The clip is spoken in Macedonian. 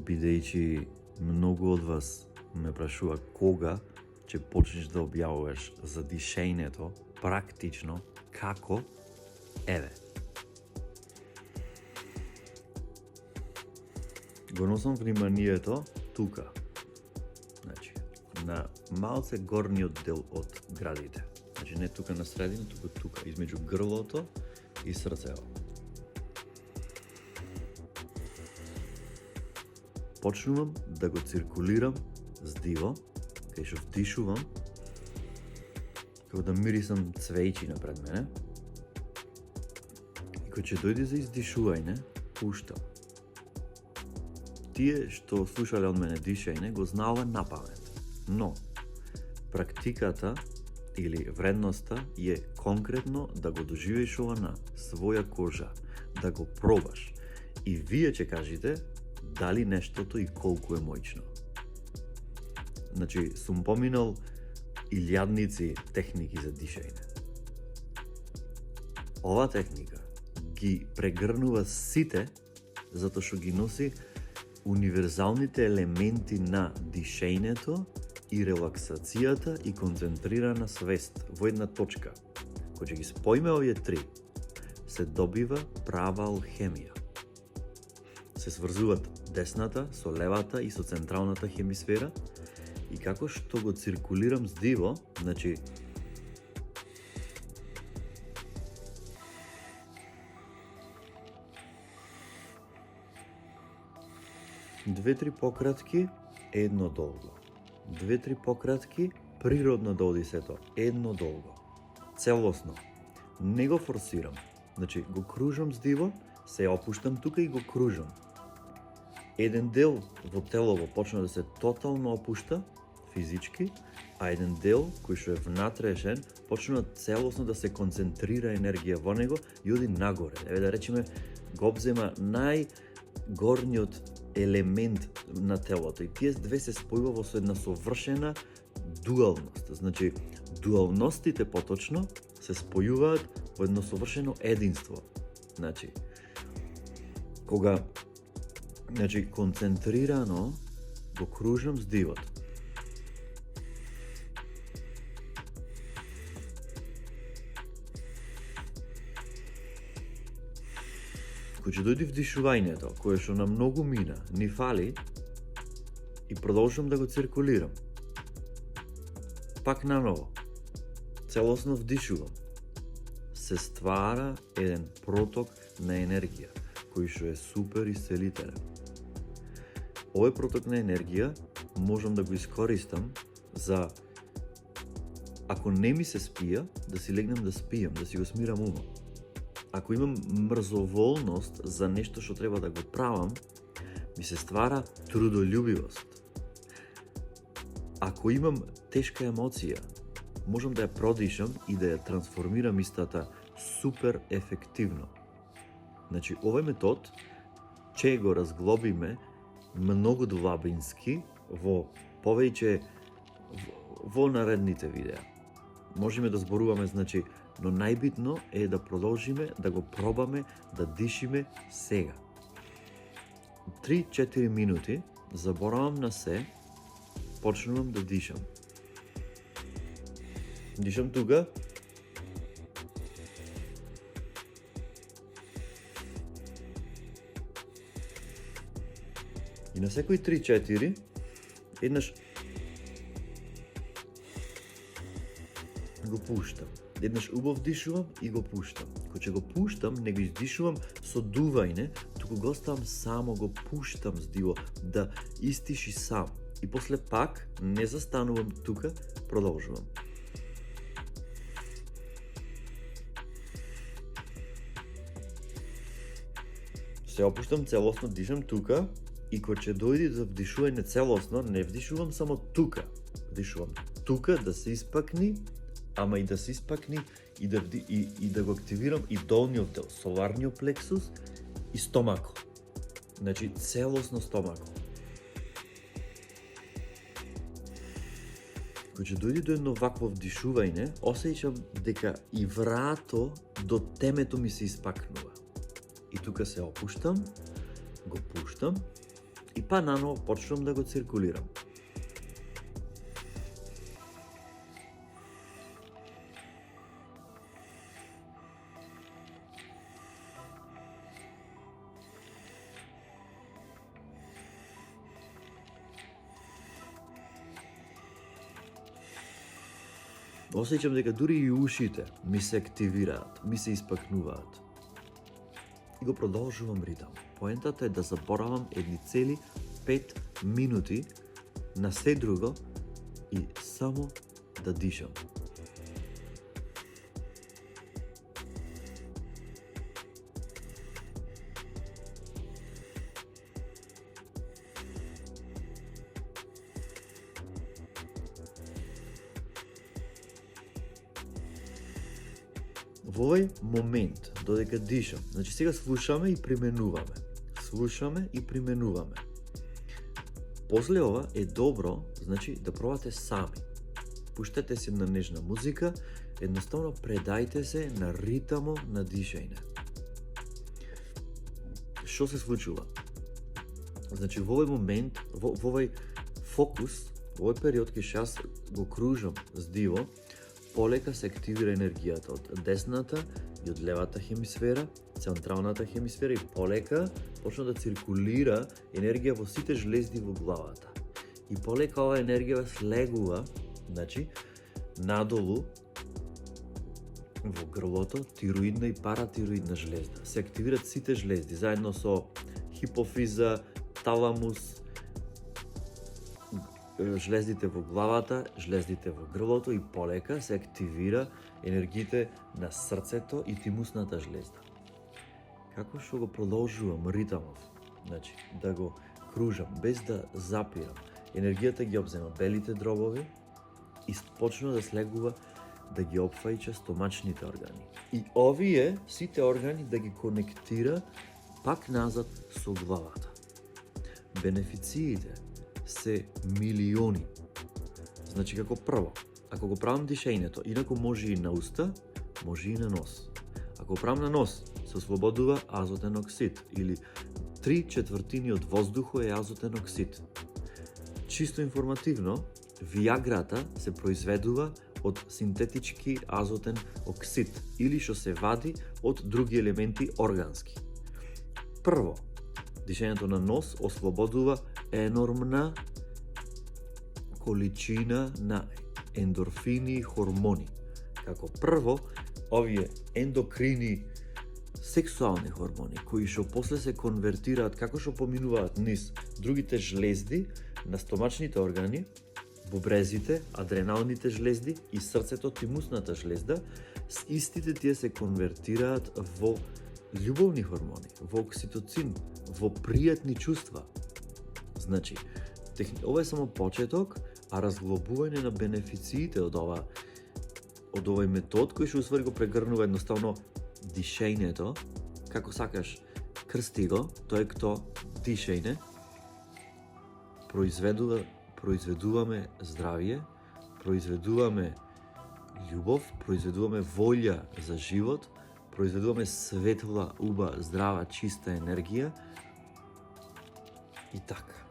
бидејќи многу од вас ме прашува кога ќе почнеш да објавуваш за дишењето, практично, како, еве. Го носам вниманието тука, значи, на малце горниот дел од градите. Значи, не тука на средина, тука, измеѓу грлото и срцево. Почнувам да го циркулирам здиво, кај што вдишувам, како да мирисам цвејчина пред мене. И кога ќе дојде за издишување, пуштам. Тие што слушале од мене дишање го знаеле напамет, но практиката или вредноста е конкретно да го доживееш ова на своја кожа, да го пробаш и вие ќе кажете дали нештото и колку е моќно. Значи, сум поминал илјадници техники за дишање. Ова техника ги прегрнува сите, затоа што ги носи универзалните елементи на дишењето и релаксацијата и концентрирана свест во една точка. Кога ги споиме овие три, се добива права алхемија. Се сврзуваат десната со левата и со централната хемисфера и како што го циркулирам здиво, значи две-три пократки, едно долго. Две-три пократки, природно да оди сето, едно долго. Целосно. Не го форсирам. Значи, го кружам здиво, се опуштам тука и го кружам. Еден дел во телово почна да се тотално опушта, физички, а еден дел, кој што е внатрешен, почна целосно да се концентрира енергија во него и оди нагоре. Еве да речеме, го обзема најгорниот елемент на телото и тие две се спојува во една совршена дуалност. Значи, дуалностите поточно се спојуваат во едно совршено единство. Значи, кога концентрирано го кружам здивот. Кога ќе дојде вдишувањето, кое што на многу мина, ни фали, и продолжам да го циркулирам. Пак наново, целосно вдишувам. Се ствара еден проток на енергија, кој што е супер исцелителен. Овој проток на енергија можам да го искористам за, ако не ми се спија, да си легнем да спијам, да си го смирам умот. Ако имам мрзоволност за нешто што треба да го правам, ми се ствара трудолюбивост. Ако имам тешка емоција, можам да ја продишам и да ја трансформирам истата супер ефективно. Значи, овој метод ќе го разглобиме многу длабински во повеќе во наредните видеа. Можеме да зборуваме, значи, но најбитно е да продолжиме да го пробаме да дишиме сега. 3-4 минути, заборавам на се, почнувам да дишам. Дишам тука. И на секои 3-4, еднаш го пуштам. Еднаш убав дишувам и го пуштам. Кога ќе го пуштам, не го издишувам со дување, туку го оставам само, го пуштам здиво, да истиши сам. И после пак, не застанувам тука, продолжувам. Се опуштам целосно, дишам тука и кога ќе дојде за вдишување целосно, не вдишувам само тука. Вдишувам тука да се испакни, ама и да се испакни и да го активирам и долниот дел, соларниот плексус и стомако. Значи, целосно стомако. Кога ќе дојде до едно вакво вдишување, осеќам дека и врато до темето ми се испакнува. И тука се опуштам, го пуштам и па наново почнувам да го циркулирам. Осеќам дека дури и ушите ми се активираат, ми се испакнуваат. И го продолжувам ритам. Поентата е да заборавам едни цели 5 минути на се друго и само да дишам. Во овој момент, додека дишам, значи сега слушаме и применуваме. Слушаме и применуваме. После ова е добро, значи, да пробате сами. Пуштете се на нежна музика, едноставно предајте се на ритамот на дишање. Што се случува? Значи, во овој момент, во овој фокус, во овој период кога јас го кружам здиво, полека се активира енергијата од десната и од левата хемисфера, централната хемисфера и полека почна да циркулира енергија во сите жлезди во главата. И полека оваа енергија слегува, значи, надолу во грлото, тироидна и паратироидна жлезда. Се активират сите жлезди, заедно со хипофиза, таламус, жлездите во главата, жлездите во грлото и полека се активира енергиите на срцето и тимусната жлезда. Како што го продолжувам ритамов, значи да го кружам без да запирам, енергијата ги обзема белите дробови и почна да слегува да ги опфаќа стомачните органи. И овие сите органи да ги конектира пак назад со главата. Бенефициите се милиони. Значи, како прво, ако го правам дишењето, инаку може и на уста, може и на нос. Ако го правам на нос, се ослободува азотен оксид, или 3/4 од воздухот е азотен оксид. Чисто информативно, виаграта се произведува од синтетички азотен оксид, или што се вади од други елементи органски. Прво, дишењето на нос ослободува енормна количина на ендорфини и хормони. Како прво, овие ендокрини сексуални хормони, кои што после се конвертираат како што поминуваат низ другите жлезди на стомачните органи, бубрезите, адреналните жлезди и срцето, тимусната жлезда, истите тие се конвертираат во љубовни хормони, во окситоцин, во пријатни чувства. Значи, ова е само почеток, а разглобување на бенефициите од овој метод кој што усвари го прегрнува едноставно дишењето, како сакаш крсти го, тоа е кто дишење, произведуваме здравје, произведуваме љубов, произведуваме волја за живот, произведуваме светла, уба, здрава, чиста енергија и така.